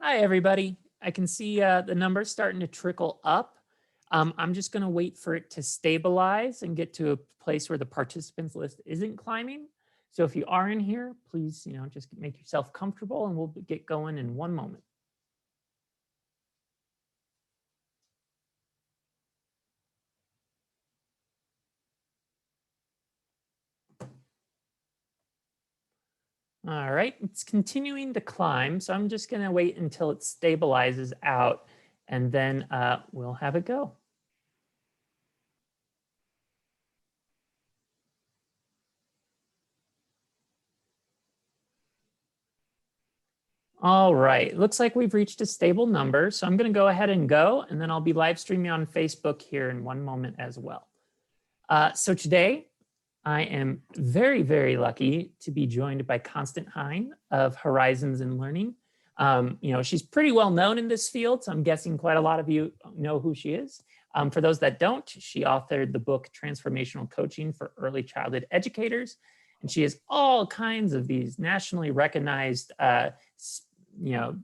Hi, everybody. I can see the numbers starting to trickle up. I'm just going to wait for it to stabilize and get to a place where the participants list isn't climbing. So if you are in here, please, just make yourself comfortable and we'll get going in one moment. All right, it's continuing to climb. So I'm just going to wait until it stabilizes out and then we'll have it go. All right, looks like we've reached a stable number. So I'm going to go ahead and go, and then I'll be live streaming on Facebook here in one moment as well. So today, I am very, very lucky to be joined by Constant Hein of Horizons in Learning. She's pretty well known in this field, so I'm guessing quite a lot of you know who she is. For those that don't, she authored the book Transformational Coaching for Early Childhood Educators, and she has all kinds of these nationally recognized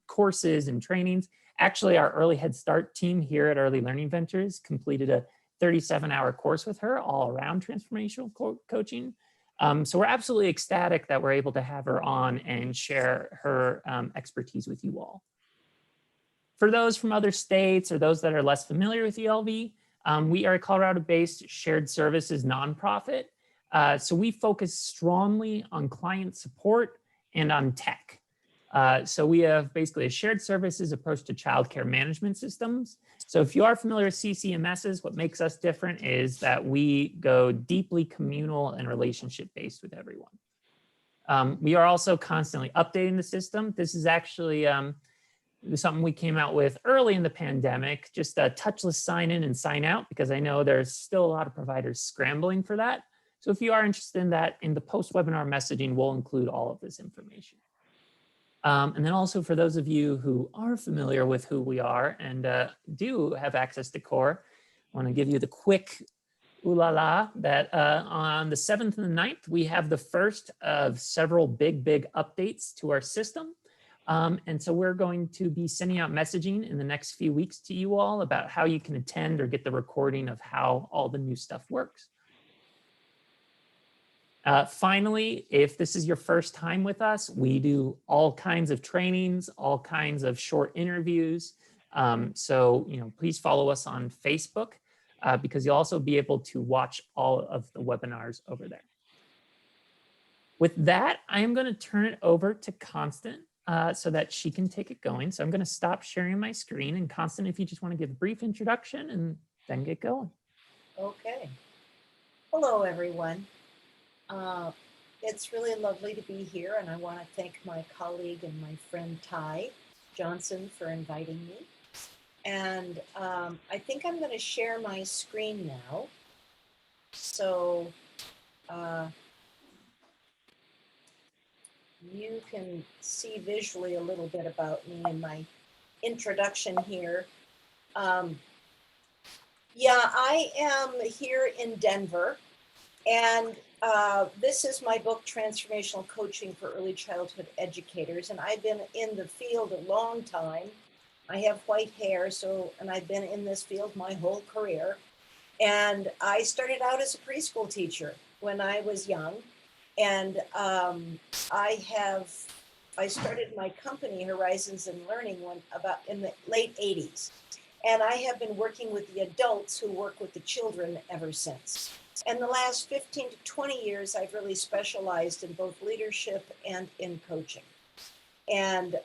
courses and trainings. Actually, our Early Head Start team here at Early Learning Ventures completed a 37-hour course with her all around transformational coaching. So we're absolutely ecstatic that we're able to have her on and share her expertise with you all. For those from other states or those that are less familiar with ELV, we are a Colorado-based shared services nonprofit. So we focus strongly on client support and on tech. So we have basically a shared services approach to childcare management systems. So if you are familiar with CCMSs, what makes us different is that we go deeply communal and relationship-based with everyone. We are also constantly updating the system. This is actually something we came out with early in the pandemic, just a touchless sign in and sign out, because I know there's still a lot of providers scrambling for that. So if you are interested in that, in the post-webinar messaging, we'll include all of this information. And then also for those of you who are familiar with who we are and do have access to CORE, I want to give you the quick ooh la la that on the 7th and the 9th, we have the first of several big updates to our system. And so we're going to be sending out messaging in the next few weeks to you all about how you can attend or get the recording of how all the new stuff works. Finally, if this is your first time with us, we do all kinds of trainings, all kinds of short interviews. So please follow us on Facebook because you'll also be able to watch all of the webinars over there. With that, I am going to turn it over to Constant so that she can take it going. So I'm going to stop sharing my screen. And Constant, if you just want to give a brief introduction and then get going. Okay. Hello, everyone. It's really lovely to be here, and I want to thank my colleague and my friend Ty Johnson for inviting me. And I think I'm going to share my screen now. So you can see visually a little bit about me in my introduction here. Yeah, I am here in Denver, and this is my book, Transformational Coaching for Early Childhood Educators, and I've been in the field a long time. I have white hair, and I've been in this field my whole career. And I started out as a preschool teacher when I was young, and I started my company, Horizons in Learning, in the late 80s. And I have been working with the adults who work with the children ever since. And the last 15 to 20 years, I've really specialized in both leadership and in coaching. And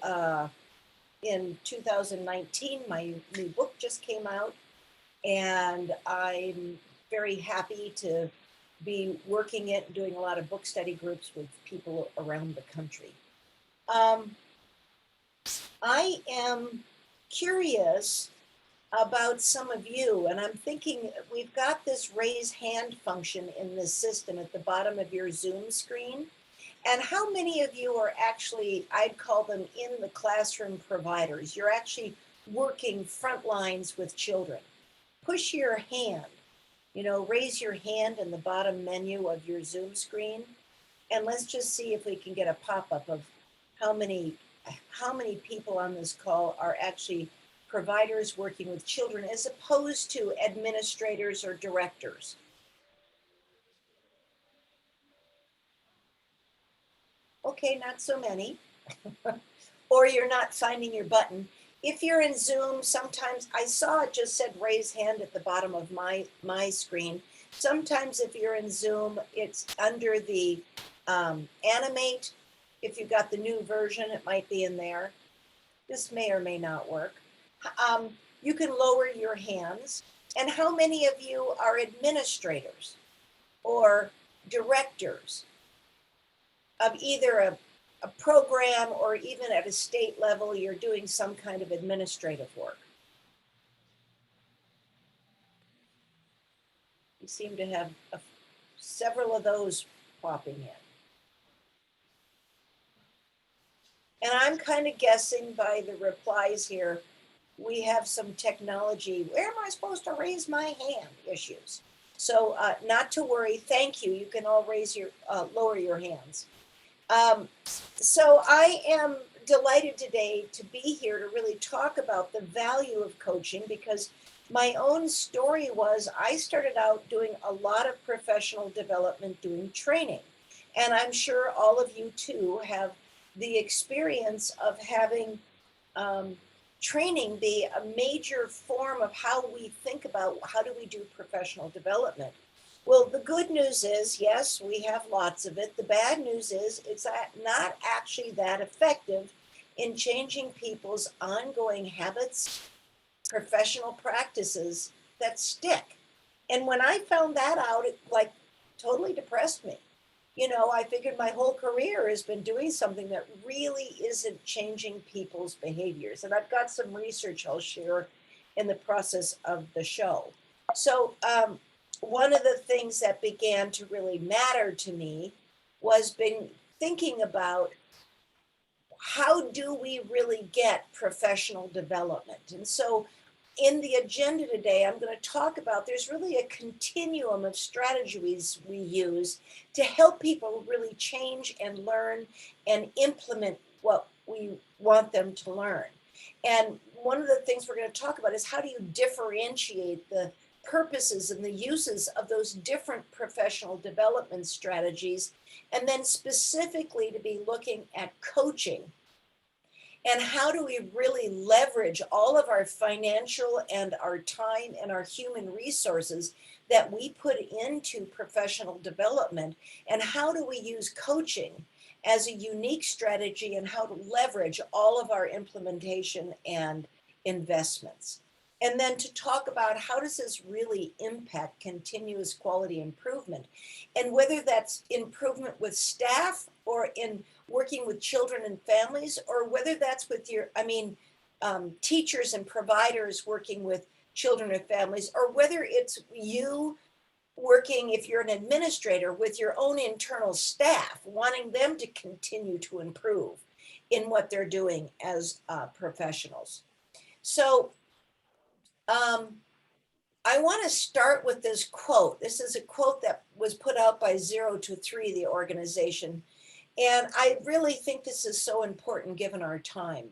in 2019, my new book just came out, and I'm very happy to be working it and doing a lot of book study groups with people around the country. I am curious about some of you, and I'm thinking we've got this raise hand function in this system at the bottom of your Zoom screen. And how many of you are actually, I'd call them in the classroom providers? You're actually working front lines with children. Push your hand, raise your hand in the bottom menu of your Zoom screen. And let's just see if we can get a pop-up of how many how many people on this call are actually providers working with children as opposed to administrators or directors? Okay, not so many. Or you're not finding your button. If you're in Zoom, sometimes I saw it just said raise hand at the bottom of my screen. Sometimes if you're in Zoom, it's under the animate. If you've got the new version, it might be in there. This may or may not work. You can lower your hands. And how many of you are administrators or directors of either a program, or even at a state level, you're doing some kind of administrative work? You seem to have several of those popping in. And I'm kind of guessing by the replies here, we have some technology, where am I supposed to raise my hand issues. So not to worry, thank you. You can all lower your hands. So I am delighted today to be here to really talk about the value of coaching, because my own story was I started out doing a lot of professional development, doing training. And I'm sure all of you too have the experience of having training be a major form of how we think about how do we do professional development. Well, the good news is, yes, we have lots of it. The bad news is it's not actually that effective in changing people's ongoing habits, professional practices that stick. And when I found that out, it like totally depressed me. You know, I figured my whole career has been doing something that really isn't changing people's behaviors. And I've got some research I'll share in the process of the show. So, one of the things that began to really matter to me was been thinking about how do we really get professional development. And so in the agenda today, I'm going to talk about there's really a continuum of strategies we use to help people really change and learn and implement what we want them to learn. And one of the things we're going to talk about is how do you differentiate the purposes and the uses of those different professional development strategies, and then specifically to be looking at coaching. And how do we really leverage all of our financial and our time and our human resources that we put into professional development? And how do we use coaching as a unique strategy, and how to leverage all of our implementation and investments? And then to talk about how does this really impact continuous quality improvement, and whether that's improvement with staff or in working with children and families, or whether that's with teachers and providers working with children and families, or whether it's you working, if you're an administrator, with your own internal staff, wanting them to continue to improve in what they're doing as professionals. So I want to start with this quote. This is a quote that was put out by 0 to 3, the organization. And I really think this is so important given our time.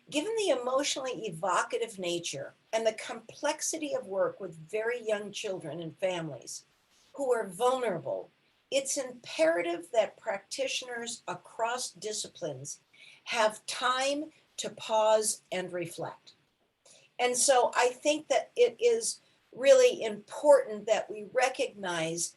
Given the emotionally evocative nature and the complexity of work with very young children and families who are vulnerable, it's imperative that practitioners across disciplines have time to pause and reflect. And so I think that it is really important that we recognize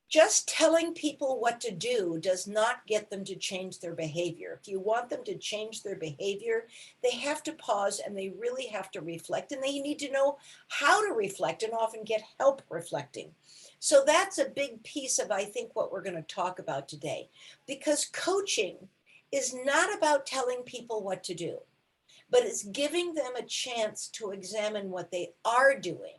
just telling people what to do does not get them to change their behavior. If you want them to change their behavior, they have to pause and they really have to reflect, and they need to know how to reflect and often get help reflecting. So that's a big piece of, I think, what we're going to talk about today, because coaching is not about telling people what to do, but it's giving them a chance to examine what they are doing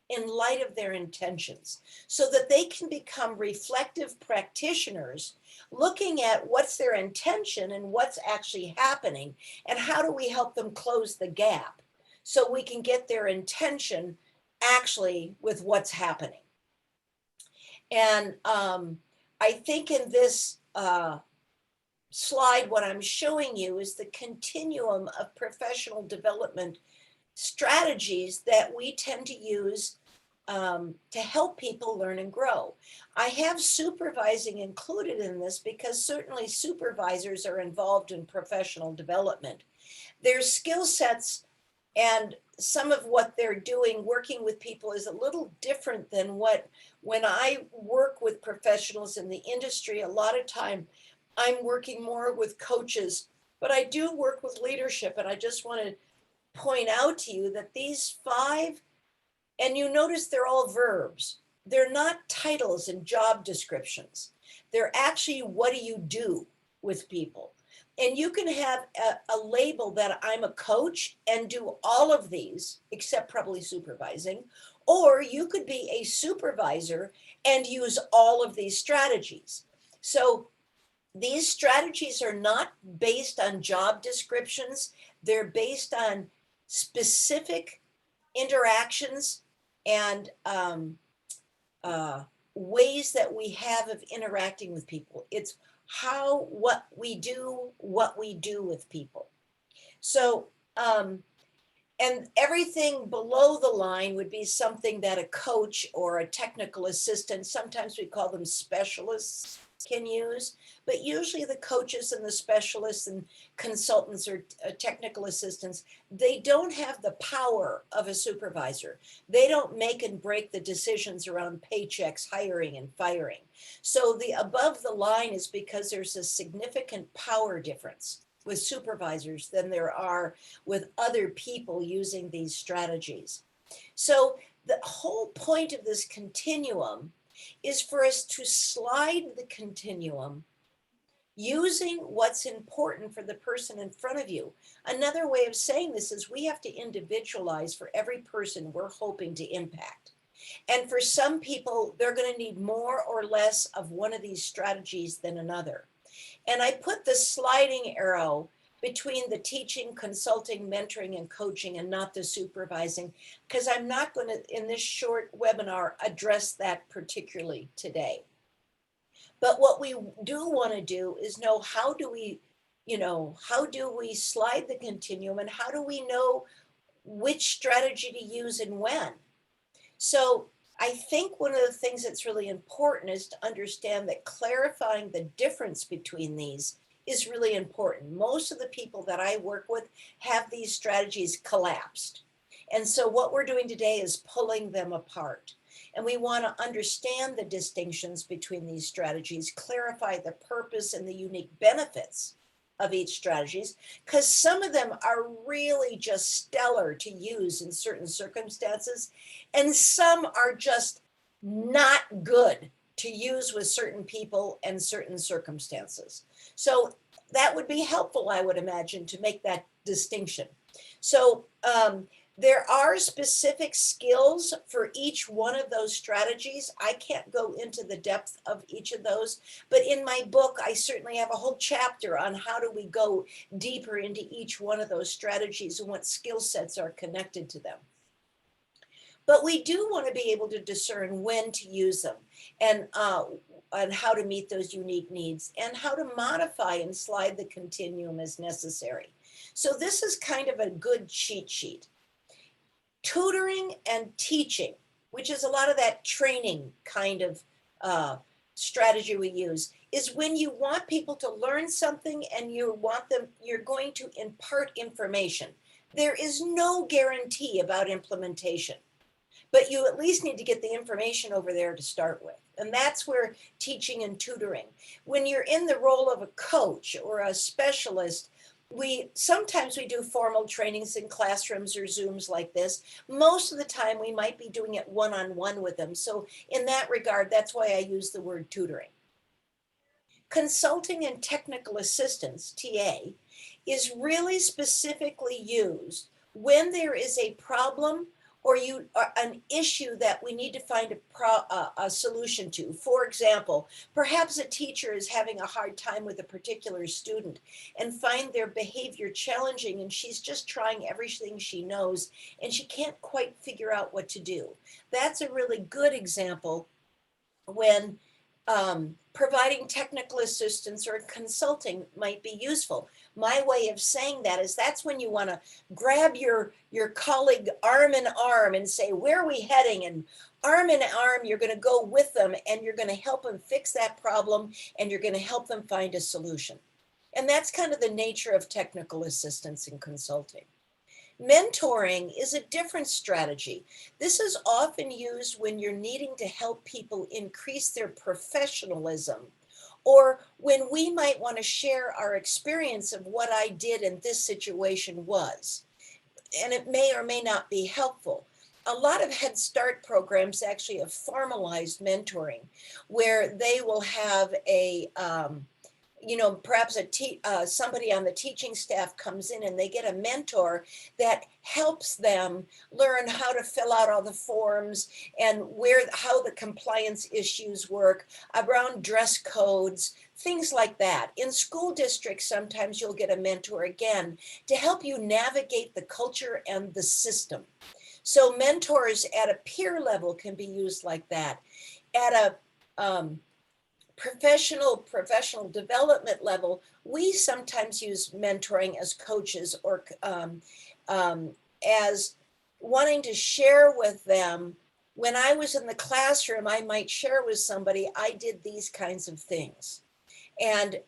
in light of their intentions, so that they can become reflective practitioners, looking at what's their intention and what's actually happening, and how do we help them close the gap so we can get their intention actually with what's happening. And I think in this slide, what I'm showing you is the continuum of professional development strategies that we tend to use to help people learn and grow. I have supervising included in this because certainly supervisors are involved in professional development. Their skill sets and some of what they're doing working with people is a little different than what, when I work with professionals in the industry, a lot of time I'm working more with coaches, but I do work with leadership. And I just want to point out to you that these 5, and you notice they're all verbs. They're not titles and job descriptions. They're actually, what do you do with people? And you can have a label that I'm a coach and do all of these, except probably supervising, or you could be a supervisor and use all of these strategies. So these strategies are not based on job descriptions. They're based on specific interactions and ways that we have of interacting with people. It's what we do with people. So, and everything below the line would be something that a coach or a technical assistant, sometimes we call them specialists, can use, but usually the coaches and the specialists and consultants or technical assistants, they don't have the power of a supervisor. They don't make and break the decisions around paychecks, hiring and firing. So the above the line is because there's a significant power difference with supervisors than there are with other people using these strategies. So the whole point of this continuum is for us to slide the continuum using what's important for the person in front of you. Another way of saying this is we have to individualize for every person we're hoping to impact. And for some people, they're going to need more or less of one of these strategies than another. And I put the sliding arrow between the teaching, consulting, mentoring, and coaching, and not the supervising, because I'm not going to, in this short webinar, address that particularly today. But what we do want to do is know how do we slide the continuum, and how do we know which strategy to use and when? So I think one of the things that's really important is to understand that clarifying the difference between these is really important. Most of the people that I work with have these strategies collapsed. And so what we're doing today is pulling them apart. And we want to understand the distinctions between these strategies, clarify the purpose and the unique benefits of each strategies, because some of them are really just stellar to use in certain circumstances, and some are just not good to use with certain people and certain circumstances. So that would be helpful, I would imagine, to make that distinction. So there are specific skills for each one of those strategies. I can't go into the depth of each of those, but in my book, I certainly have a whole chapter on how do we go deeper into each one of those strategies and what skill sets are connected to them. But we do want to be able to discern when to use them and how to meet those unique needs and how to modify and slide the continuum as necessary. So this is kind of a good cheat sheet. Tutoring and teaching, which is a lot of that training kind of strategy we use, is when you want people to learn something and you're going to impart information. There is no guarantee about implementation, but you at least need to get the information over there to start with. And that's where teaching and tutoring. When you're in the role of a coach or a specialist, sometimes we do formal trainings in classrooms or Zooms like this. Most of the time we might be doing it one-on-one with them. So in that regard, that's why I use the word tutoring. Consulting and technical assistance, TA, is really specifically used when there is a problem or an issue that we need to find a solution to. For example, perhaps a teacher is having a hard time with a particular student and find their behavior challenging, and she's just trying everything she knows and she can't quite figure out what to do. That's a really good example when providing technical assistance or consulting might be useful. My way of saying that is that's when you want to grab your colleague arm in arm and say, where are we heading? And arm in arm, you're going to go with them and you're going to help them fix that problem and you're going to help them find a solution. And that's kind of the nature of technical assistance and consulting. Mentoring is a different strategy. This is often used when you're needing to help people increase their professionalism, or when we might want to share our experience of what I did in this situation was. And it may or may not be helpful. A lot of Head Start programs actually have formalized mentoring, where they will have perhaps somebody on the teaching staff comes in and they get a mentor that helps them learn how to fill out all the forms and how the compliance issues work around dress codes, things like that. In school districts, sometimes you'll get a mentor again to help you navigate the culture and the system. So mentors at a peer level can be used like that. At a professional development level, we sometimes use mentoring as coaches or as wanting to share with them. When I was in the classroom, I might share with somebody, I did these kinds of things. And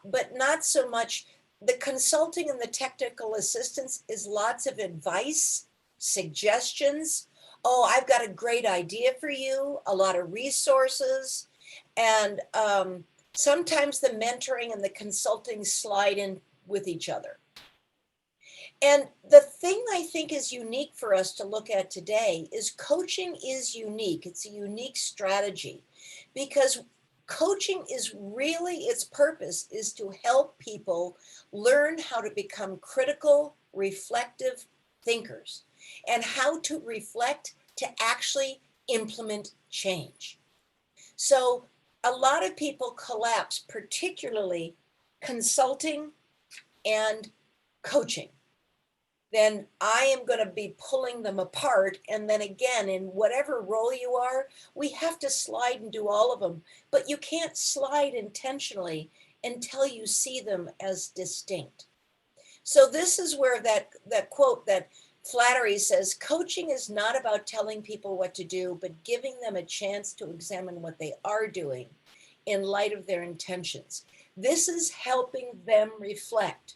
but not so much. The consulting and the technical assistance is lots of advice, suggestions. Oh, I've got a great idea for you, a lot of resources. And sometimes the mentoring and the consulting slide in with each other. And the thing I think is unique for us to look at today is coaching is unique. It's a unique strategy because coaching is really, its purpose is to help people learn how to become critical, reflective thinkers and how to reflect to actually implement change. So a lot of people collapse, particularly consulting and coaching. Then I am going to be pulling them apart. And then again, in whatever role you are, we have to slide and do all of them. But you can't slide intentionally until you see them as distinct. So this is where that quote, that Flattery says, coaching is not about telling people what to do, but giving them a chance to examine what they are doing in light of their intentions. This is helping them reflect.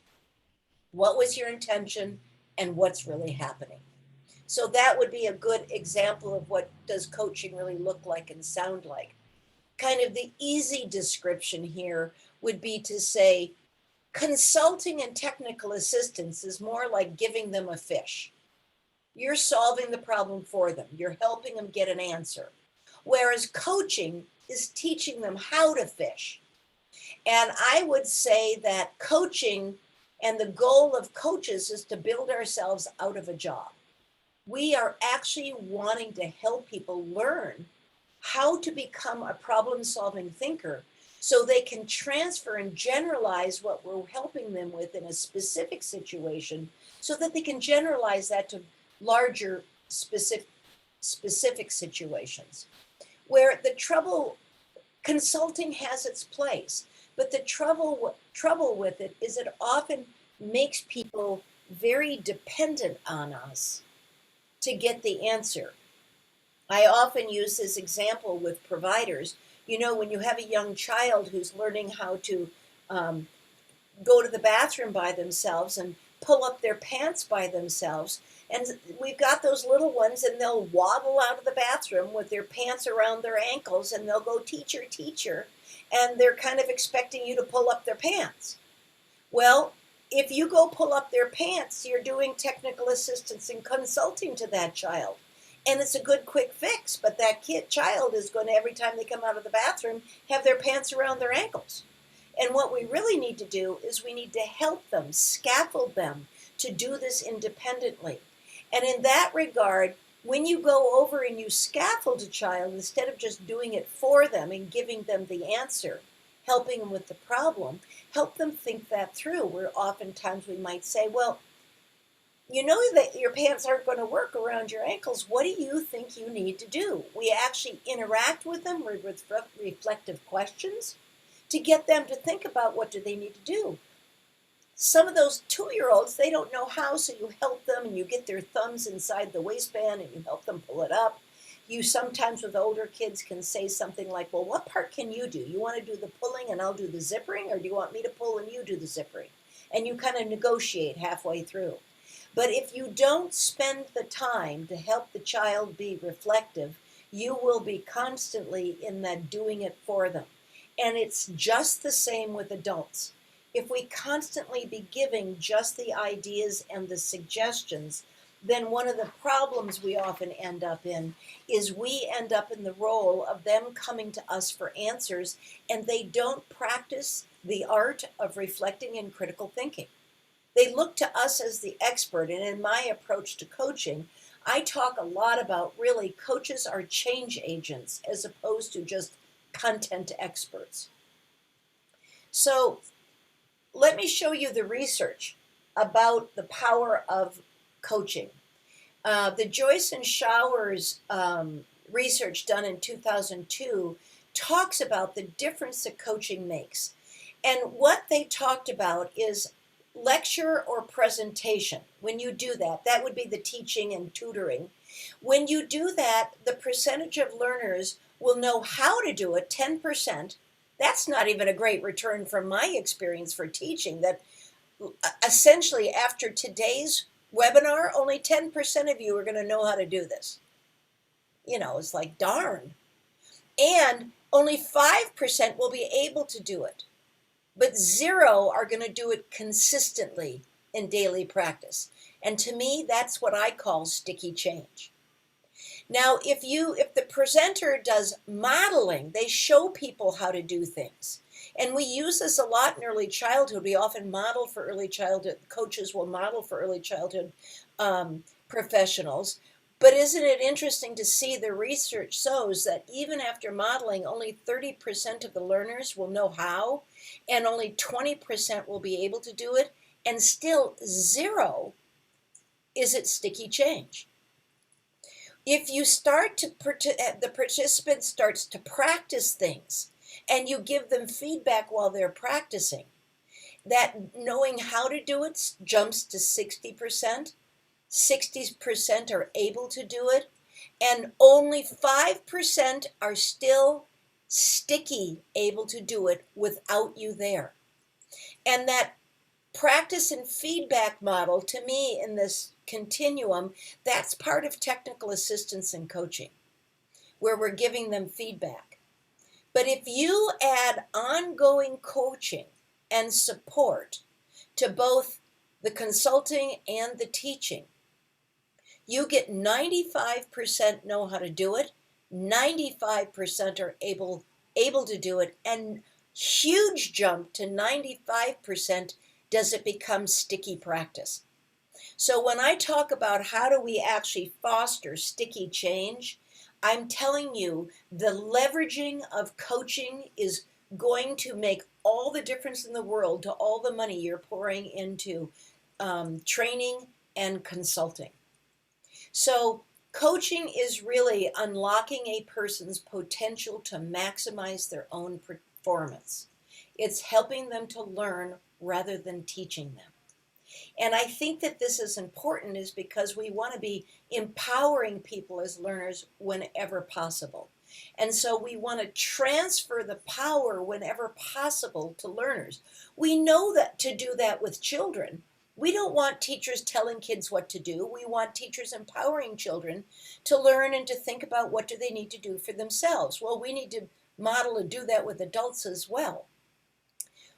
What was your intention and what's really happening? So that would be a good example of what does coaching really look like and sound like. Kind of the easy description here would be to say, consulting and technical assistance is more like giving them a fish. You're solving the problem for them. You're helping them get an answer. Whereas coaching is teaching them how to fish. And I would say that coaching and the goal of coaches is to build ourselves out of a job. We are actually wanting to help people learn how to become a problem-solving thinker so they can transfer and generalize what we're helping them with in a specific situation so that they can generalize that to larger specific situations. Where the trouble, consulting has its place, but the trouble with it is it often makes people very dependent on us to get the answer. I often use this example with providers. You know, when you have a young child who's learning how to go to the bathroom by themselves and pull up their pants by themselves, and we've got those little ones and they'll waddle out of the bathroom with their pants around their ankles and they'll go, teacher, teacher, and they're kind of expecting you to pull up their pants. Well, if you go pull up their pants, you're doing technical assistance and consulting to that child. And it's a good quick fix, but that child is going to, every time they come out of the bathroom, have their pants around their ankles. And what we really need to do is we need to help them, scaffold them to do this independently. And in that regard, when you go over and you scaffold a child, instead of just doing it for them and giving them the answer, helping them with the problem, help them think that through. Where oftentimes we might say, well, you know that your pants aren't going to work around your ankles. What do you think you need to do? We actually interact with them with reflective questions to get them to think about what do they need to do. Some of those 2-year-olds, they don't know how, so you help them and you get their thumbs inside the waistband and you help them pull it up. You sometimes with older kids can say something like, well, what part can you do? You want to do the pulling and I'll do the zippering, or do you want me to pull and you do the zippering? And you kind of negotiate halfway through. But if you don't spend the time to help the child be reflective, you will be constantly in that doing it for them. And it's just the same with adults. If we constantly be giving just the ideas and the suggestions, then one of the problems we often end up in is we end up in the role of them coming to us for answers, and they don't practice the art of reflecting and critical thinking. They look to us as the expert, and in my approach to coaching, I talk a lot about really coaches are change agents as opposed to just content experts. So let me show you the research about the power of coaching. The Joyce and Showers research done in 2002 talks about the difference that coaching makes. And what they talked about is lecture or presentation. When you do that, that would be the teaching and tutoring. When you do that, the percentage of learners will know how to do it, 10%. That's not even a great return from my experience for teaching, that essentially after today's webinar, only 10% of you are going to know how to do this. You know, it's like, darn. And only 5% will be able to do it. But 0 are going to do it consistently in daily practice. And to me, that's what I call sticky change. Now, if the presenter does modeling, they show people how to do things. And we use this a lot in early childhood. We often model for early childhood. Coaches will model for early childhood professionals. But isn't it interesting to see the research shows that even after modeling, only 30% of the learners will know how, and only 20% will be able to do it, and still 0 is it sticky change. If you start to, the participant starts to practice things, and you give them feedback while they're practicing, that knowing how to do it jumps to 60%. 60% are able to do it, and only 5% are still sticky able to do it without you there. And that practice and feedback model, to me, in this continuum, that's part of technical assistance and coaching, where we're giving them feedback. But if you add ongoing coaching and support to both the consulting and the teaching, you get 95% know how to do it, 95% are able to do it, and huge jump to 95% does it become sticky practice. So when I talk about how do we actually foster sticky change, I'm telling you the leveraging of coaching is going to make all the difference in the world to all the money you're pouring into training and consulting. So coaching is really unlocking a person's potential to maximize their own performance. It's helping them to learn rather than teaching them. And I think that this is important is because we want to be empowering people as learners whenever possible. And so we want to transfer the power whenever possible to learners. We know that to do that with children. We don't want teachers telling kids what to do. We want teachers empowering children to learn and to think about what do they need to do for themselves. Well, we need to model and do that with adults as well.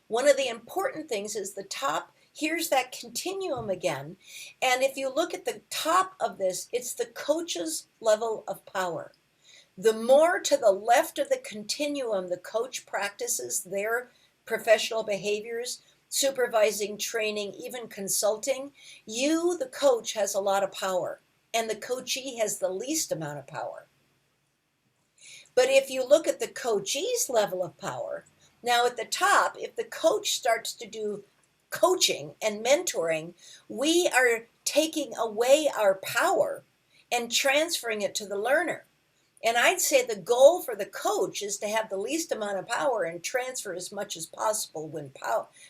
One of the important things is the top. Here's that continuum again. And if you look at the top of this, it's the coach's level of power. The more to the left of the continuum the coach practices their professional behaviors, supervising, training, even consulting, you, the coach, has a lot of power, and the coachee has the least amount of power. But if you look at the coachee's level of power, now at the top, if the coach starts to do coaching and mentoring, we are taking away our power and transferring it to the learner. And I'd say the goal for the coach is to have the least amount of power and transfer as much as possible.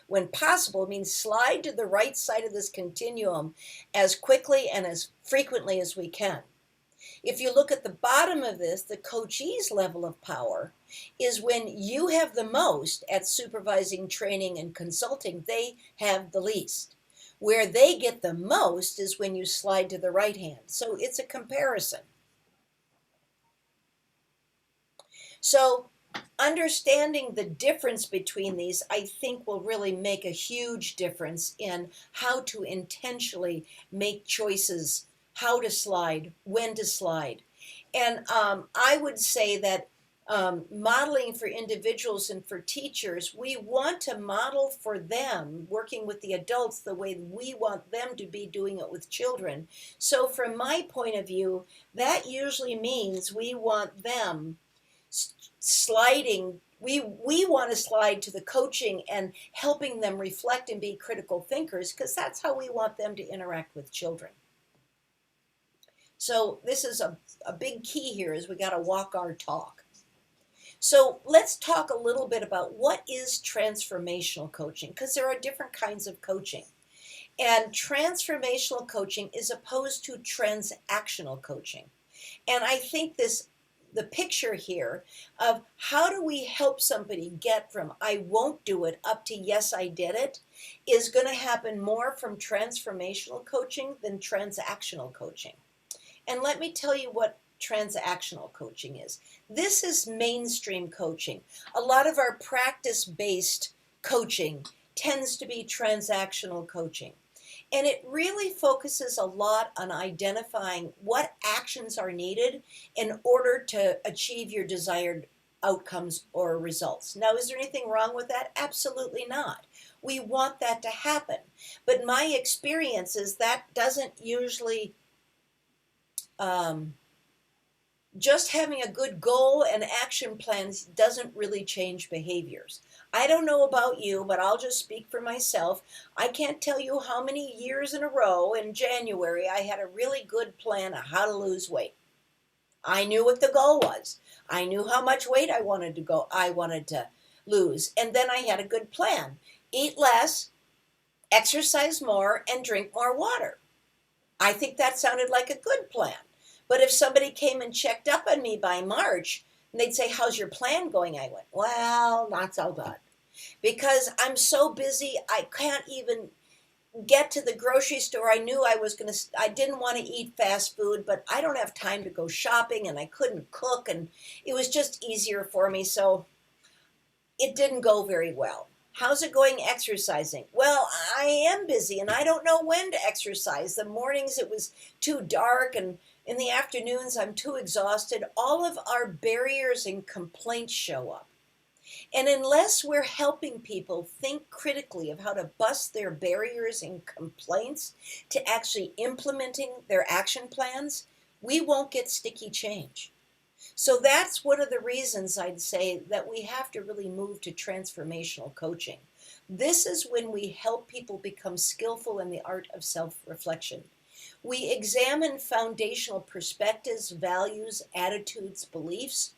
When possible means slide to the right side of this continuum as quickly and as frequently as we can. If you look at the bottom of this, the coachee's level of power is when you have the most at supervising, training, and consulting, they have the least. Where they get the most is when you slide to the right hand. So it's a comparison. So understanding the difference between these, I think, will really make a huge difference in how to intentionally make choices, how to slide, when to slide. And I would say that modeling for individuals and for teachers, we want to model for them, working with the adults, the way we want them to be doing it with children. So from my point of view, that usually means we want them sliding. We want to slide to the coaching and helping them reflect and be critical thinkers, because that's how we want them to interact with children. So this is a big key here, is we got to walk our talk. So let's talk a little bit about what is transformational coaching, because there are different kinds of coaching. And transformational coaching is opposed to transactional coaching. And I think the picture here of how do we help somebody get from I won't do it up to yes, I did it, is going to happen more from transformational coaching than transactional coaching. And let me tell you what transactional coaching is. This is mainstream coaching. A lot of our practice-based coaching tends to be transactional coaching. And it really focuses a lot on identifying what actions are needed in order to achieve your desired outcomes or results. Now, is there anything wrong with that? Absolutely not. We want that to happen. But my experience is that doesn't usually, just having a good goal and action plans doesn't really change behaviors. I don't know about you, but I'll just speak for myself. I can't tell you how many years in a row in January I had a really good plan of how to lose weight. I knew what the goal was. I knew how much weight I wanted to lose. And then I had a good plan. Eat less, exercise more, and drink more water. I think that sounded like a good plan. But if somebody came and checked up on me by March, and they'd say, how's your plan going? I went, well, not so good. Because I'm so busy, I can't even get to the grocery store. I knew I didn't want to eat fast food, but I don't have time to go shopping, and I couldn't cook, and it was just easier for me. So it didn't go very well. How's it going exercising? Well, I am busy, and I don't know when to exercise. The mornings it was too dark, and in the afternoons, I'm too exhausted. All of our barriers and complaints show up. And unless we're helping people think critically of how to bust their barriers and complaints to actually implementing their action plans, we won't get sticky change. So that's one of the reasons I'd say that we have to really move to transformational coaching. This is when we help people become skillful in the art of self-reflection. We examine foundational perspectives, values, attitudes, beliefs,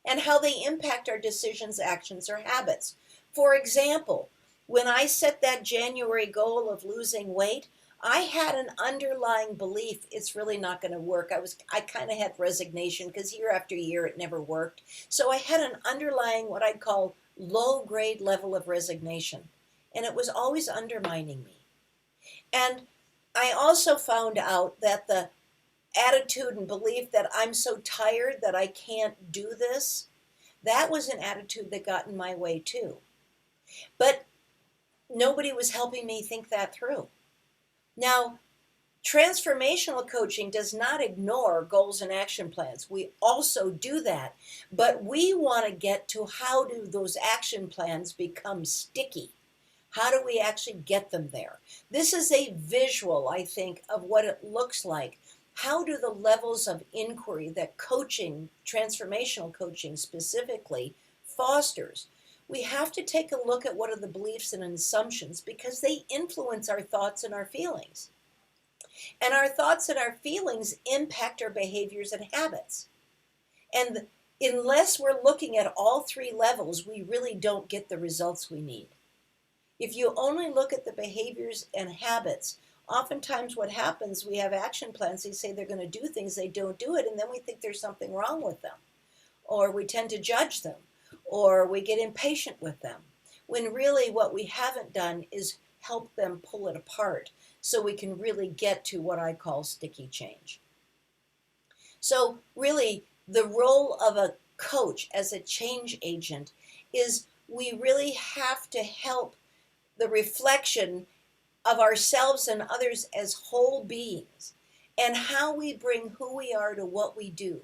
and how they impact our decisions, actions, or habits. For example, when I set that January goal of losing weight, I had an underlying belief it's really not going to work. I kind of had resignation because year after year it never worked. So I had an underlying, what I'd call, low grade level of resignation. And it was always undermining me. And I also found out that the attitude and belief that I'm so tired that I can't do this, that was an attitude that got in my way too. But nobody was helping me think that through. Now, transformational coaching does not ignore goals and action plans. We also do that, but we want to get to how do those action plans become sticky? How do we actually get them there? This is a visual, I think, of what it looks like. How do the levels of inquiry that coaching, transformational coaching specifically, fosters? We have to take a look at what are the beliefs and assumptions, because they influence our thoughts and our feelings. And our thoughts and our feelings impact our behaviors and habits. And unless we're looking at all three levels, we really don't get the results we need. If you only look at the behaviors and habits, oftentimes what happens, we have action plans. They say they're going to do things, they don't do it, and then we think there's something wrong with them. Or we tend to judge them, or we get impatient with them. When really what we haven't done is help them pull it apart so we can really get to what I call sticky change. So really, the role of a coach as a change agent is we really have to help the reflection of ourselves and others as whole beings and how we bring who we are to what we do.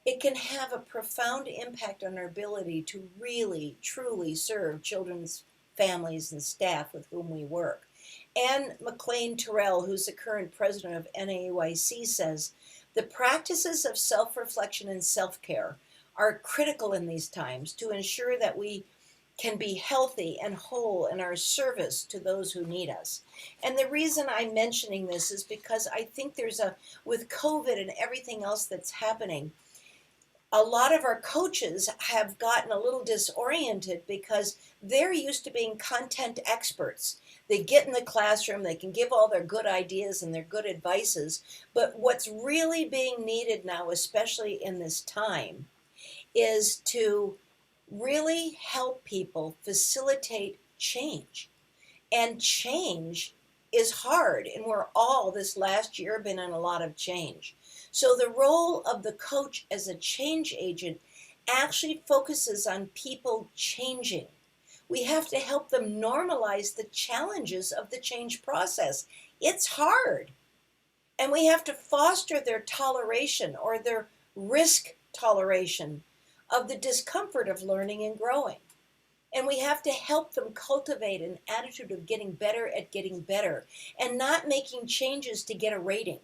It can have a profound impact on our ability to really, truly serve children's families and staff with whom we work. Anne McLean Terrell, who's the current president of NAEYC, says, the practices of self-reflection and self-care are critical in these times to ensure that we can be healthy and whole in our service to those who need us. And the reason I'm mentioning this is because I think with COVID and everything else that's happening, a lot of our coaches have gotten a little disoriented because they're used to being content experts. They get in the classroom, they can give all their good ideas and their good advices, but what's really being needed now, especially in this time, is to really help people facilitate change. And change is hard, and we're all this last year been in a lot of change. So the role of the coach as a change agent actually focuses on people changing. We have to help them normalize the challenges of the change process. It's hard. And we have to foster their toleration or their risk toleration of the discomfort of learning and growing. And we have to help them cultivate an attitude of getting better at getting better and not making changes to get a rating,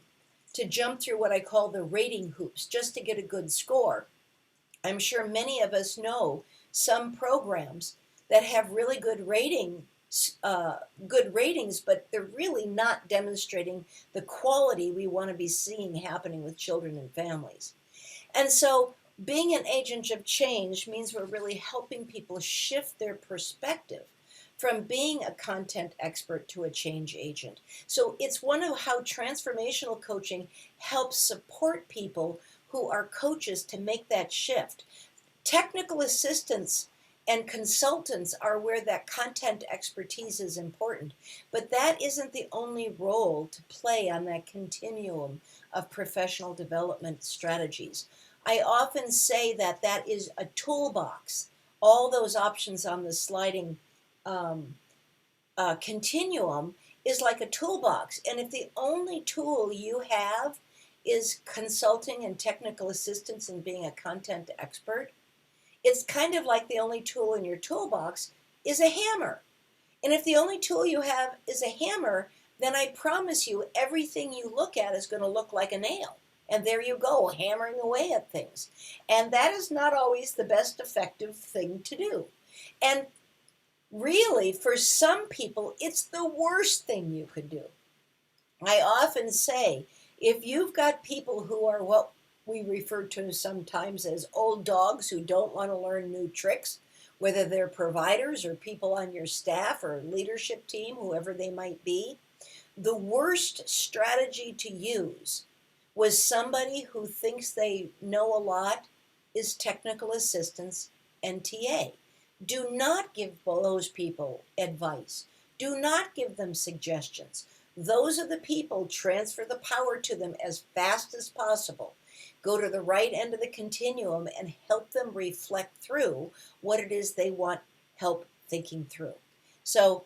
to jump through what I call the rating hoops just to get a good score. I'm sure many of us know some programs that have really good ratings, but they're really not demonstrating the quality we want to be seeing happening with children and families. And so being an agent of change means we're really helping people shift their perspective from being a content expert to a change agent. So it's one of how transformational coaching helps support people who are coaches to make that shift. Technical assistance and consultants are where that content expertise is important, but that isn't the only role to play on that continuum of professional development strategies. I often say that that is a toolbox. All those options on the sliding continuum is like a toolbox. And if the only tool you have is consulting and technical assistance and being a content expert, it's kind of like the only tool in your toolbox is a hammer. And if the only tool you have is a hammer, then I promise you everything you look at is going to look like a nail. And there you go, hammering away at things. And that is not always the best effective thing to do. And really, for some people, it's the worst thing you could do. I often say, if you've got people who are what we refer to sometimes as old dogs who don't want to learn new tricks, whether they're providers or people on your staff or leadership team, whoever they might be, the worst strategy to use was somebody who thinks they know a lot is technical assistance and TA. Do not give those people advice. Do not give them suggestions. Those are the people, transfer the power to them as fast as possible. Go to the right end of the continuum and help them reflect through what it is they want help thinking through. So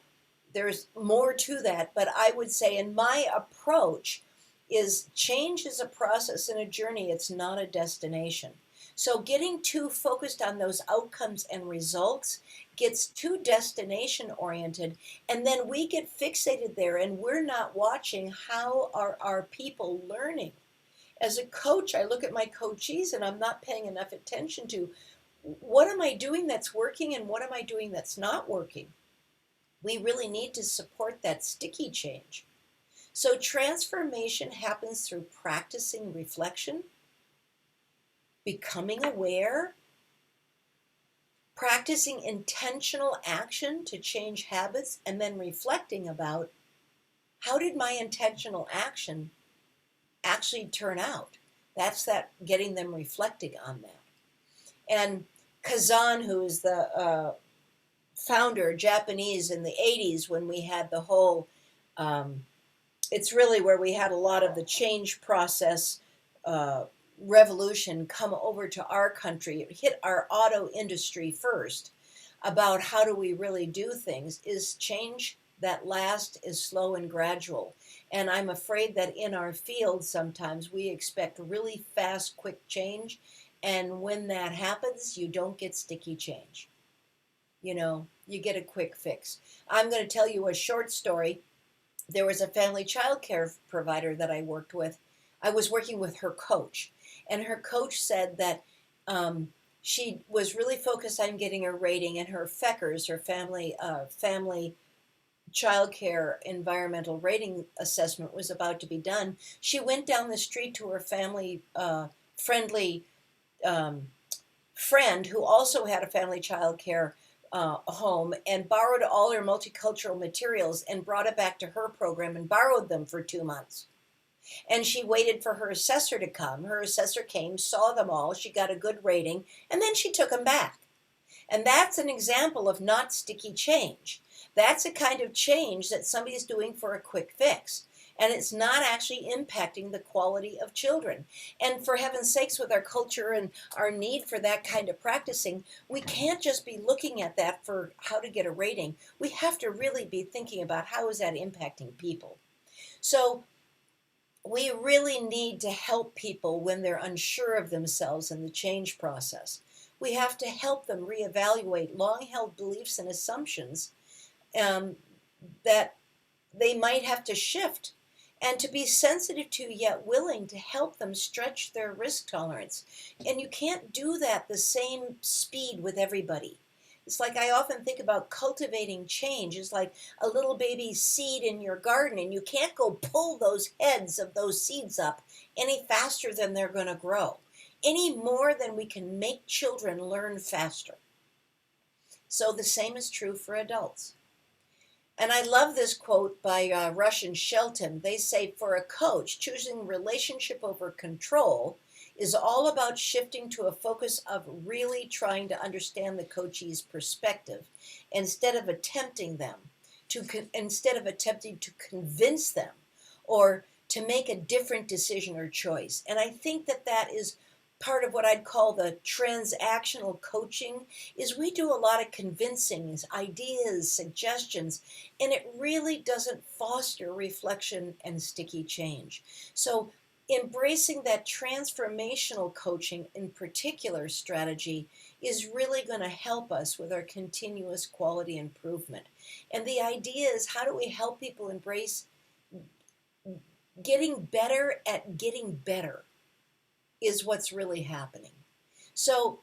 there's more to that, but I would say in my approach is change is a process and a journey. It's not a destination. So getting too focused on those outcomes and results gets too destination oriented, and then we get fixated there and we're not watching how are our people learning. As a coach, I look at my coachees and I'm not paying enough attention to what am I doing that's working and what am I doing that's not working. We really need to support that sticky change. So transformation happens through practicing reflection, becoming aware, practicing intentional action to change habits, and then reflecting about how did my intentional action actually turn out. That's that, getting them reflecting on that. And Kazan, who is the founder, Japanese, in the 80s, when we had the whole, it's really where we had a lot of the change process revolution come over to our country. It hit our auto industry first, about how do we really do things, is change that lasts is slow and gradual. And I'm afraid that in our field, sometimes we expect really fast, quick change. And when that happens, you don't get sticky change. You know, you get a quick fix. I'm going to tell you a short story. There was a family child care provider that I worked with. I was working with her coach, and her coach said that she was really focused on getting her rating, and her FECRS, her family child care environmental rating assessment, was about to be done. She went down the street to her family friendly friend who also had a family child care home, and borrowed all her multicultural materials and brought it back to her program and borrowed them for 2 months. And she waited for her assessor to come. Her assessor came, saw them all, she got a good rating, and then she took them back. And that's an example of not sticky change. That's a kind of change that somebody's doing for a quick fix. And it's not actually impacting the quality of children. And for heaven's sakes, with our culture and our need for that kind of practicing, we can't just be looking at that for how to get a rating. We have to really be thinking about how is that impacting people. So we really need to help people when they're unsure of themselves in the change process. We have to help them reevaluate long-held beliefs and assumptions that they might have to shift, and to be sensitive to yet willing to help them stretch their risk tolerance. And you can't do that the same speed with everybody. It's like I often think about cultivating change is like a little baby seed in your garden, and you can't go pull those heads of those seeds up any faster than they're going to grow, any more than we can make children learn faster. So the same is true for adults. And I love this quote by Rush and Shelton. They say, for a coach, choosing relationship over control is all about shifting to a focus of really trying to understand the coachee's perspective instead of attempting to convince them or to make a different decision or choice. And I think that is part of what I'd call the transactional coaching. Is we do a lot of convincing, ideas, suggestions, and it really doesn't foster reflection and sticky change. So embracing that transformational coaching in particular strategy is really going to help us with our continuous quality improvement. And the idea is, how do we help people embrace getting better at getting better is what's really happening. So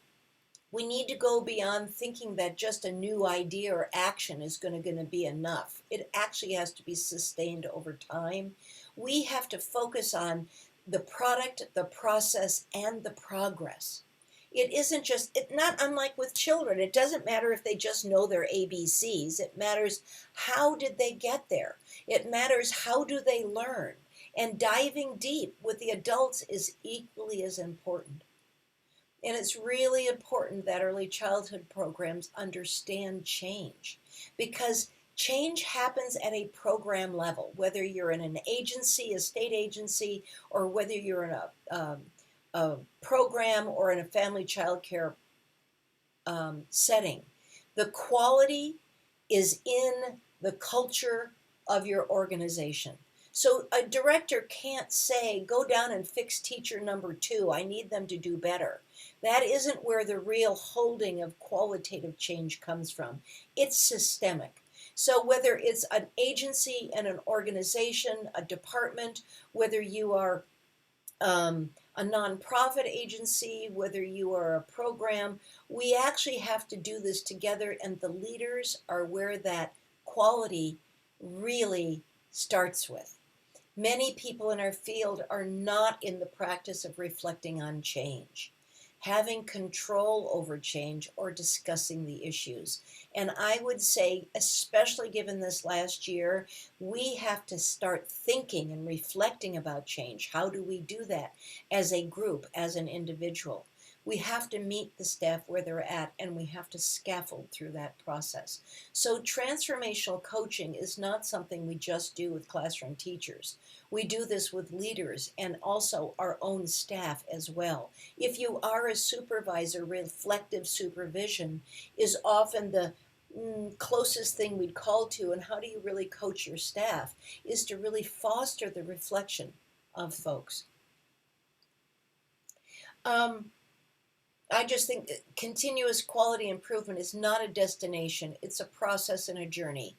we need to go beyond thinking that just a new idea or action is going to be enough. It actually has to be sustained over time. We have to focus on the product, the process, and the progress. It isn't just, not unlike with children. It doesn't matter if they just know their ABCs. It matters how did they get there. It matters how do they learn. And diving deep with the adults is equally as important. And it's really important that early childhood programs understand change, because change happens at a program level, whether you're in an agency, a state agency, or whether you're in a program or in a family child care setting. The quality is in the culture of your organization. So a director can't say, go down and fix teacher number 2. I need them to do better. That isn't where the real holding of qualitative change comes from. It's systemic. So whether it's an agency and an organization, a department, whether you are a nonprofit agency, whether you are a program, we actually have to do this together, and the leaders are where that quality really starts with. Many people in our field are not in the practice of reflecting on change, having control over change, or discussing the issues. And I would say, especially given this last year, we have to start thinking and reflecting about change. How do we do that as a group, as an individual? We have to meet the staff where they're at, and we have to scaffold through that process. So transformational coaching is not something we just do with classroom teachers. We do this with leaders and also our own staff as well. If you are a supervisor, reflective supervision is often the closest thing we'd call to. And how do you really coach your staff is to really foster the reflection of folks. I just think continuous quality improvement is not a destination. It's a process and a journey.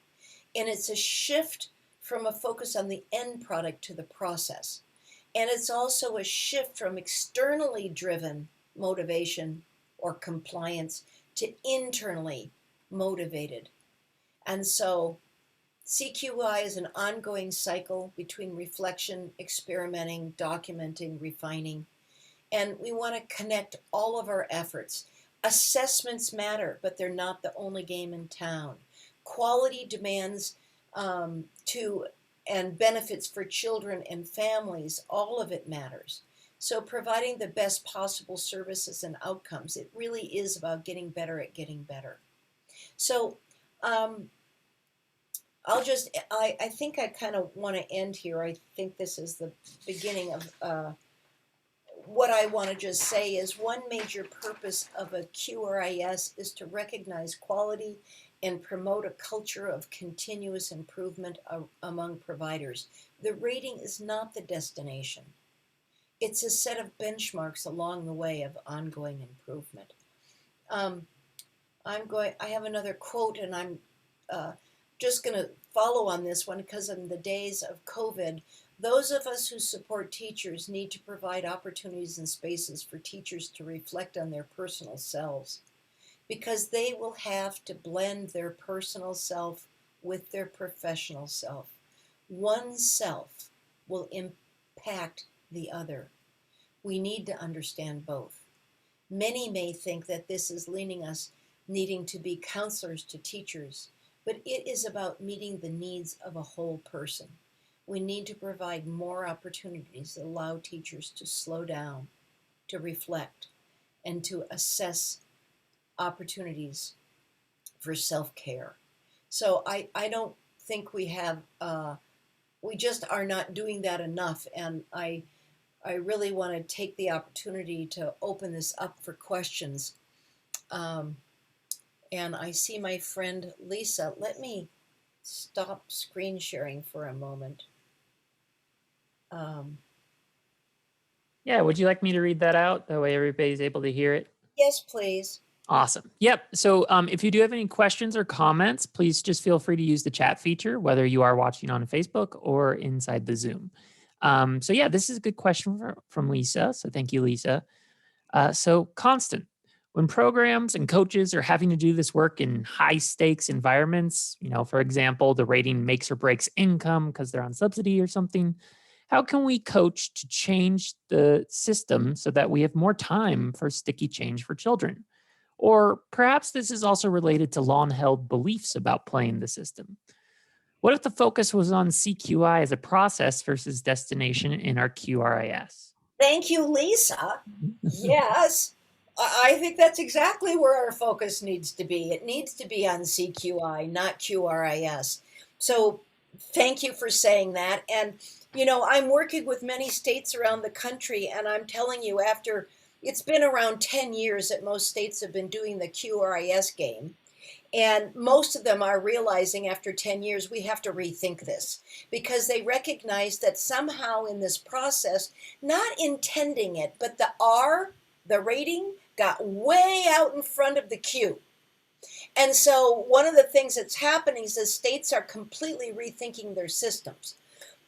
And it's a shift from a focus on the end product to the process. And it's also a shift from externally driven motivation or compliance to internally motivated. And so CQI is an ongoing cycle between reflection, experimenting, documenting, refining. And we want to connect all of our efforts. Assessments matter, but they're not the only game in town. Quality demands to and benefits for children and families, all of it matters. So providing the best possible services and outcomes, it really is about getting better at getting better. So I think I kind of want to end here. I think this is the beginning of what I want to just say is one major purpose of a QRIS is to recognize quality and promote a culture of continuous improvement among providers. The rating is not the destination. It's a set of benchmarks along the way of ongoing improvement. I have another quote, and I'm just going to follow on this one because in the days of COVID, those of us who support teachers need to provide opportunities and spaces for teachers to reflect on their personal selves, because they will have to blend their personal self with their professional self. One self will impact the other. We need to understand both. Many may think that this is leaning us needing to be counselors to teachers, but it is about meeting the needs of a whole person. We need to provide more opportunities that allow teachers to slow down, to reflect, and to assess opportunities for self-care. So I don't think we have, we just are not doing that enough. And I really want to take the opportunity to open this up for questions. And I see my friend Lisa. Let me stop screen sharing for a moment. Yeah, would you like me to read that out? That way everybody's able to hear it. Yes, please. Awesome. Yep. So if you do have any questions or comments, please just feel free to use the chat feature, whether you are watching on Facebook or inside the Zoom. So yeah, this is a good question from Lisa. So thank you, Lisa. So constant. When programs and coaches are having to do this work in high stakes environments, for example, the rating makes or breaks income because they're on subsidy or something, how can we coach to change the system so that we have more time for sticky change for children? Or perhaps this is also related to long-held beliefs about playing the system. What if the focus was on CQI as a process versus destination in our QRIS? Thank you, Lisa. Yes, I think that's exactly where our focus needs to be. It needs to be on CQI, not QRIS. So thank you for saying that. And, I'm working with many states around the country, and I'm telling you, after it's been around 10 years that most states have been doing the QRIS game. And most of them are realizing after 10 years, we have to rethink this because they recognize that somehow in this process, not intending it, but the rating, got way out in front of the Q. And so one of the things that's happening is the states are completely rethinking their systems.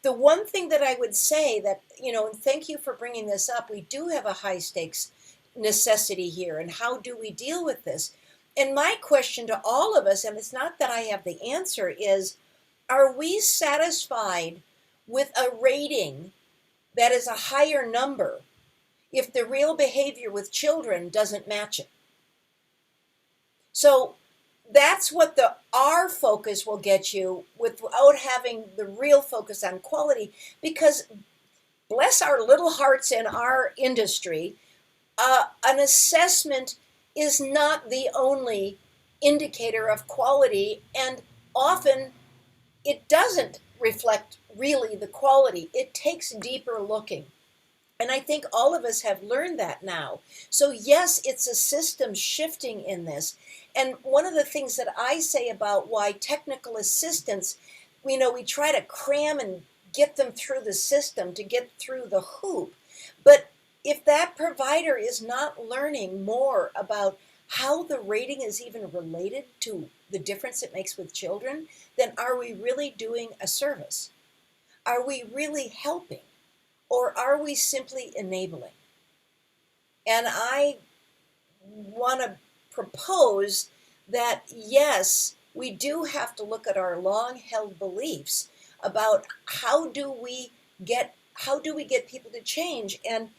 The one thing that I would say that, and thank you for bringing this up, we do have a high stakes necessity here. And how do we deal with this? And my question to all of us, and it's not that I have the answer, is, are we satisfied with a rating that is a higher number if the real behavior with children doesn't match it. So that's what the R focus will get you without having the real focus on quality, because bless our little hearts in our industry, an assessment is not the only indicator of quality, and often it doesn't reflect really the quality. It takes deeper looking. And I think all of us have learned that now. So yes, it's a system shifting in this. And one of the things that I say about why technical assistants, we try to cram and get them through the system to get through the hoop. But if that provider is not learning more about how the rating is even related to the difference it makes with children, then are we really doing a service? Are we really helping? Or are we simply enabling? And I want to propose that, yes, we do have to look at our long-held beliefs about how do we get people to change. And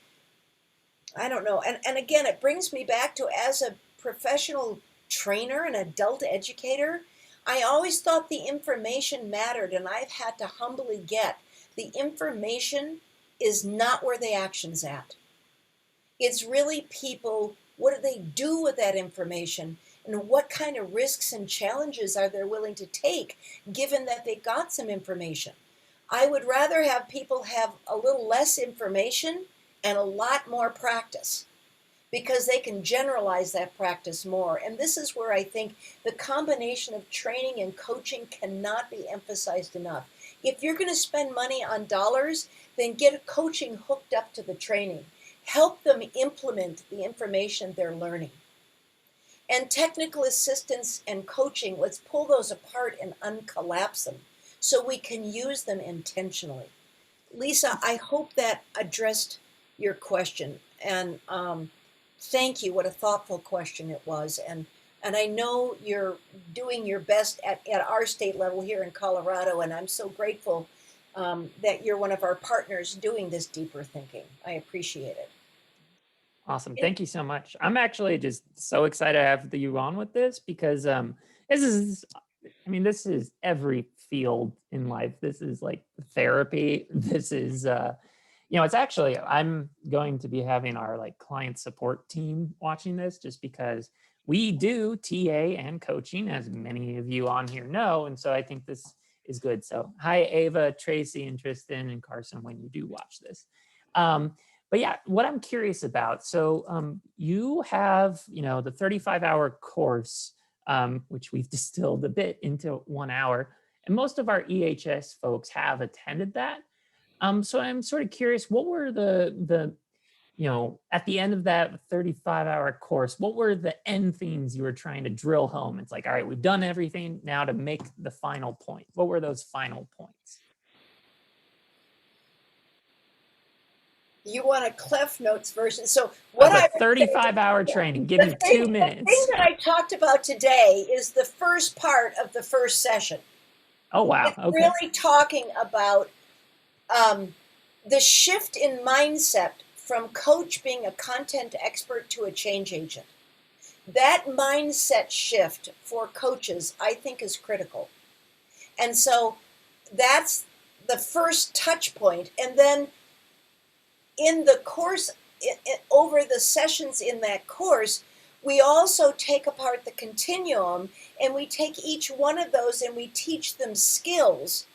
I don't know. And again, it brings me back to, as a professional trainer and adult educator, I always thought the information mattered, and I've had to humbly get the information is not where the action's at. It's really people, what do they do with that information? And what kind of risks and challenges are they willing to take given that they got some information? I would rather have people have a little less information and a lot more practice, because they can generalize that practice more. And this is where I think the combination of training and coaching cannot be emphasized enough. If you're going to spend money on dollars, then get coaching hooked up to the training. Help them implement the information they're learning. And technical assistance and coaching, let's pull those apart and uncollapse them so we can use them intentionally. Lisa, I hope that addressed your question. And thank you. What a thoughtful question it was. And I know you're doing your best at our state level here in Colorado, and I'm so grateful that you're one of our partners doing this deeper thinking. I appreciate it. Awesome. Thank you so much. I'm actually just so excited to have you on with this, because this is every field in life. This is like therapy. This is, it's actually, I'm going to be having our like client support team watching this, just because we do TA and coaching, as many of you on here know. And so I think this is good. So hi, Ava, Tracy, and Tristan, and Carson, when you do watch this. But yeah, what I'm curious about, so you have, the 35-hour course, which we've distilled a bit into 1 hour, and most of our EHS folks have attended that. So I'm sort of curious, what were the at the end of that 35-hour course, what were the end themes you were trying to drill home? It's like, all right, we've done everything now to make the final point. What were those final points? You want a Cliff Notes version. So what a 35-hour training, give me 2 minutes. The thing that I talked about today is the first part of the first session. Oh, wow. It's really talking about the shift in mindset from coach being a content expert to a change agent. That mindset shift for coaches, I think, is critical. And so that's the first touch point. And then in the course, over the sessions in that course, we also take apart the continuum, and we take each one of those and we teach them skills.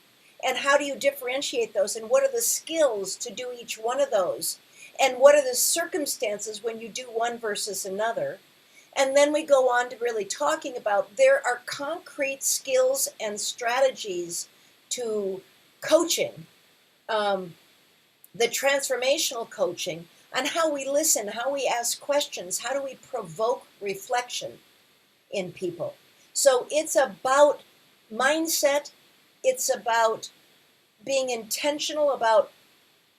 And how do you differentiate those? And what are the skills to do each one of those? And what are the circumstances when you do one versus another? And then we go on to really talking about, there are concrete skills and strategies to coaching, the transformational coaching, on how we listen, how we ask questions, how do we provoke reflection in people. So it's about mindset. It's about being intentional, about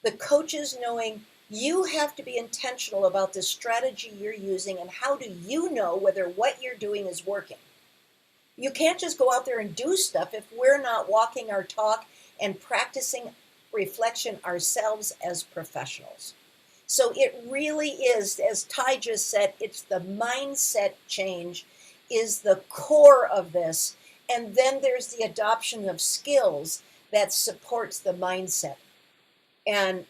the coaches knowing you have to be intentional about the strategy you're using, and how do you know whether what you're doing is working. You can't just go out there and do stuff if we're not walking our talk and practicing reflection ourselves as professionals. So it really is, as Ty just said, it's the mindset change is the core of this. And then there's the adoption of skills that supports the mindset. And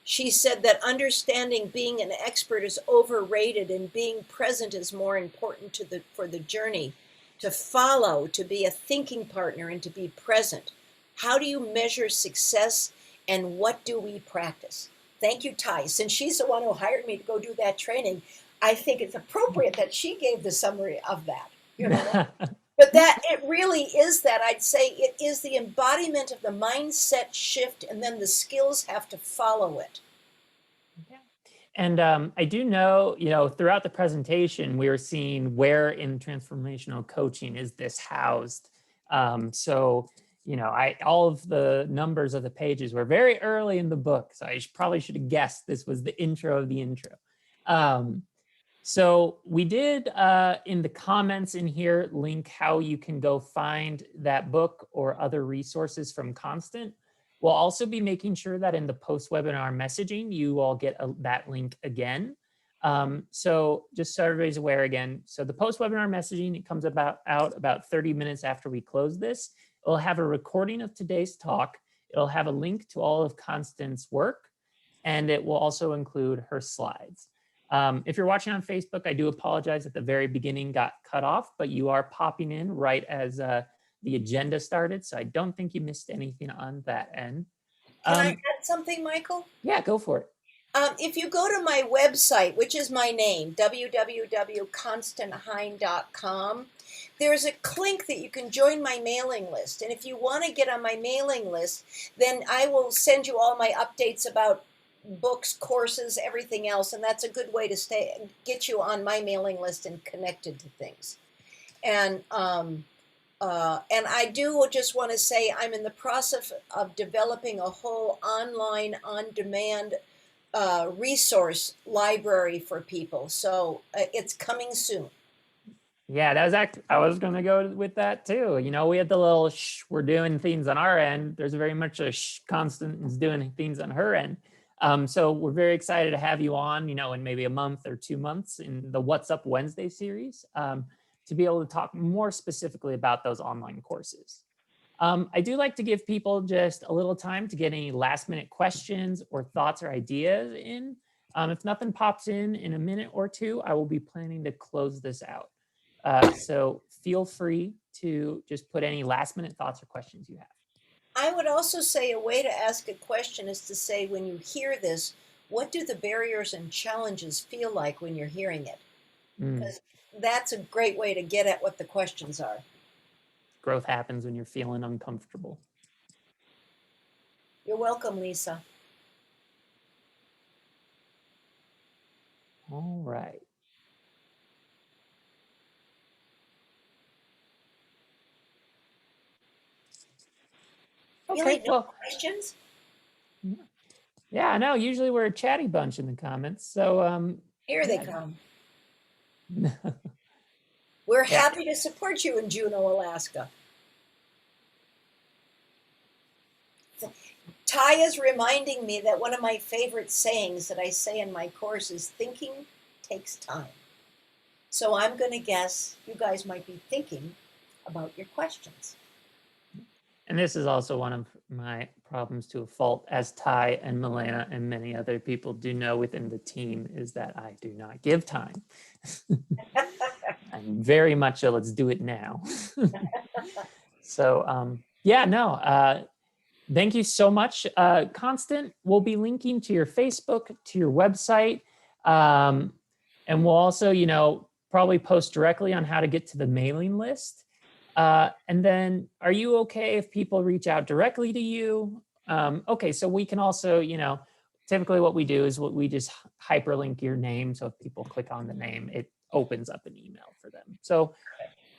she said that understanding being an expert is overrated and being present is more important for the journey, to follow, to be a thinking partner, and to be present. How do you measure success, and what do we practice? Thank you, Ty. Since she's the one who hired me to go do that training, I think it's appropriate that she gave the summary of that. You know? But that it really is that. I'd say it is the embodiment of the mindset shift, and then the skills have to follow it. Yeah. And I do know, throughout the presentation, we were seeing where in transformational coaching is this housed. So, all of the numbers of the pages were very early in the book. So I probably should have guessed this was the intro of the intro. So we did, in the comments in here, link how you can go find that book or other resources from Constant. We'll also be making sure that in the post-webinar messaging, you all get that link again. So just so everybody's aware again, so the post-webinar messaging, it comes out about 30 minutes after we close this. It'll have a recording of today's talk. It'll have a link to all of Constant's work, and it will also include her slides. If you're watching on Facebook, I do apologize at the very beginning got cut off, but you are popping in right as the agenda started. So I don't think you missed anything on that end. Can I add something, Michael? Yeah, go for it. If you go to my website, which is my name, www.constanthine.com, there's a link that you can join my mailing list. And if you want to get on my mailing list, then I will send you all my updates about books, courses, everything else. And that's a good way to get you on my mailing list and connected to things. And I do just want to say I'm in the process of developing a whole online, on-demand resource library for people. So it's coming soon. Yeah, that was I was going to go with that too. We had the little we're doing things on our end. There's very much a Constant is doing things on her end. So we're very excited to have you on, in maybe a month or 2 months in the What's Up Wednesday series, to be able to talk more specifically about those online courses. I do like to give people just a little time to get any last minute questions or thoughts or ideas in. If nothing pops in a minute or two, I will be planning to close this out. So feel free to just put any last minute thoughts or questions you have. I would also say a way to ask a question is to say, when you hear this, what do the barriers and challenges feel like when you're hearing it? Because that's a great way to get at what the questions are. Growth happens when you're feeling uncomfortable. You're welcome, Lisa. All right. Okay, really, no questions? Yeah, I know. Usually we're a chatty bunch in the comments. So here they come. We're happy to support you in Juneau, Alaska. Ty is reminding me that one of my favorite sayings that I say in my course is thinking takes time. So I'm going to guess you guys might be thinking about your questions. And this is also one of my problems to a fault, as Ty and Milena and many other people do know within the team, is that I do not give time. I'm very much a let's do it now. So yeah, no, thank you so much. Constant, we'll be linking to your Facebook, to your website, and we'll also, probably post directly on how to get to the mailing list. And then are you okay if people reach out directly to you? Okay, so we can also, typically what we do is we just hyperlink your name. So if people click on the name, it opens up an email for them. So,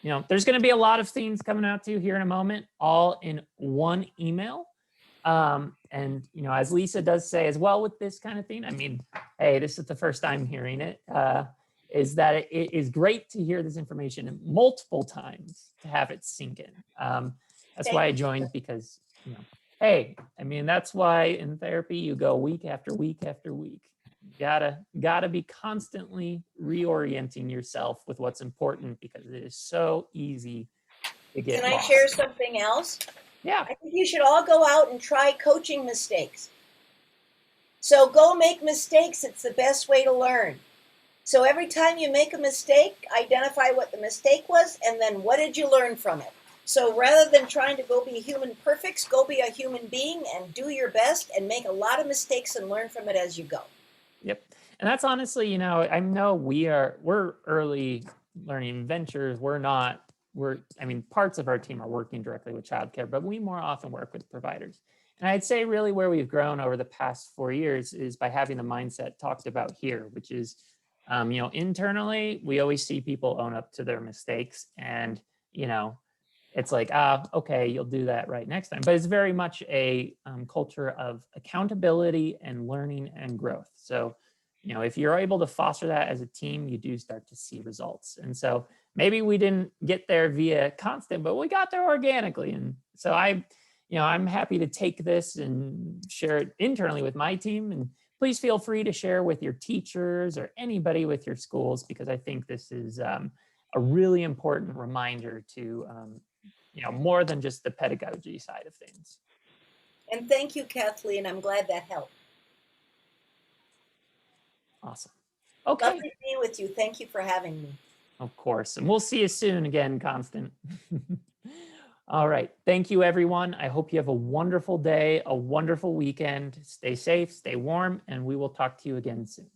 there's going to be a lot of things coming out to you here in a moment, all in one email. And, as Lisa does say as well with this kind of thing, I mean, hey, this is the first time hearing it. Is that it is great to hear this information multiple times to have it sink in. That's why I joined, because Hey, I mean, that's why in therapy you go week after week after week. Gotta be constantly reorienting yourself with what's important, because it is so easy to Can get I share lost. something else? Yeah. I think you should all go out and try coaching mistakes. So go make mistakes. It's the best way to learn. So every time you make a mistake, identify what the mistake was and then what did you learn from it. So rather than trying to go be human perfects, go be a human being and do your best and make a lot of mistakes and learn from it as you go. Yep. And that's honestly, I know we're early learning ventures. I mean, parts of our team are working directly with childcare, but we more often work with providers. And I'd say really where we've grown over the past 4 years is by having the mindset talked about here, which is, internally, we always see people own up to their mistakes, and, it's like, okay, you'll do that right next time. But it's very much a culture of accountability and learning and growth. So, if you're able to foster that as a team, you do start to see results. And so maybe we didn't get there via constant, but we got there organically. And so I'm happy to take this and share it internally with my team. And please feel free to share with your teachers or anybody with your schools, because I think this is a really important reminder to more than just the pedagogy side of things. And thank you, Kathleen. I'm glad that helped. Awesome. Okay. Lovely to be with you. Thank you for having me. Of course. And we'll see you soon again, Constant. All right. Thank you, everyone. I hope you have a wonderful day, a wonderful weekend. Stay safe, stay warm, and we will talk to you again soon.